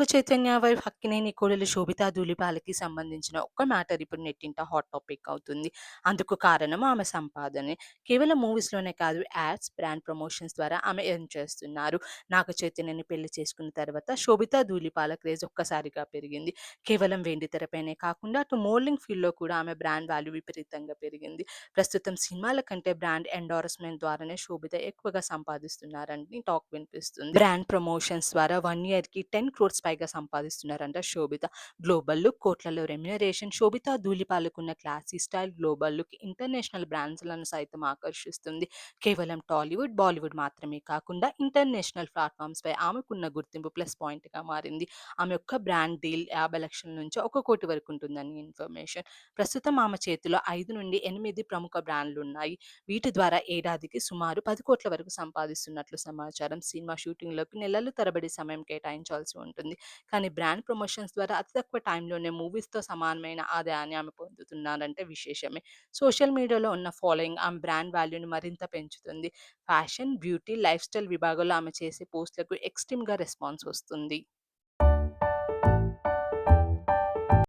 Chaitanya wife Akkineni కోడలు శోభితా ధూళిపాలకి సంబంధించిన ఒక్క మ్యాటర్ ఇప్పుడు నెట్టింట హాట్ టాపిక్ అవుతుంది. అందుకు కారణం ఆమె సంపాదనే. కేవలం మూవీస్‌లోనే కాదు, యాడ్స్, బ్రాండ్ ప్రమోషన్స్ ద్వారా ఆమె ఎర్న్ చేస్తున్నారు. నాగ చైతన్యని పెళ్లి చేసుకున్న తర్వాత శోభితా ధూళిపాల క్రేజ్ ఒక్కసారిగా పెరిగింది. కేవలం వెండితెరపైనే కాకుండా అటు మోడలింగ్ ఫీల్డ్‌లో కూడా ఆమె బ్రాండ్ వాల్యూ విపరీతంగా పెరిగింది. ప్రస్తుతం సినిమాల కంటే బ్రాండ్ ఎండార్స్‌మెంట్ ద్వారానే శోభిత ఎక్కువగా సంపాదిస్తున్నారని టాక్ వినిపిస్తుంది. బ్రాండ్ ప్రమోషన్స్ ద్వారా 1 ఇయర్‌కి 10 క్రోర్స్ పైగా సంపాదిస్తున్నారంట శోభిత. గ్లోబల్ లుక్, కోట్లలో రెమ్యునరేషన్. శోభిత ధూళిపాలకున్న classy style, global look international బ్రాండ్స్‌లను సైతం ఆకర్షిస్తుంది. కేవలం టాలీవుడ్, బాలీవుడ్ మాత్రమే కాకుండా ఇంటర్నేషనల్ ప్లాట్‌ఫామ్స్‌పై ఆమెకున్న గుర్తింపు ప్లస్ పాయింట్‌గా మారింది. ఆమె యొక్క బ్రాండ్ డీల్ 50,00,000 నుంచి 1,00,00,000 వరకు ఉంటుందని ఇన్ఫర్మేషన్. ప్రస్తుతం ఆమె చేతిలో 5-8 ప్రముఖ బ్రాండ్‌లున్నాయి. వీటి ద్వారా ఏడాదికి సుమారు 10,00,00,000 వరకు సంపాదిస్తున్నట్లు సమాచారం. సినిమా షూటింగ్‌లకు నెలలు తరబడి సమయం కేటాయించాల్సి ఉంటుంది. కానీ బ్రాండ్ ప్రమోషన్స్ ద్వారా అతి తక్కువ టైంలోనే మూవీస్‌తో సమానమైన ఆదాయాన్ని ఆమె పొందుతున్నారంటే విశేషమే. సోషల్ మీడియాలో ఉన్న ఫాలోయింగ్ ఆమె బ్రాండ్ వాల్యూని మరింత పెంచుతుంది. ఫ్యాషన్, బ్యూటీ, లైఫ్ స్టైల్ విభాగాల్లో ఆమె చేసే పోస్ట్‌లకు ఎక్స్‌ట్రీమ్‌గా రెస్పాన్స్ వస్తుంది.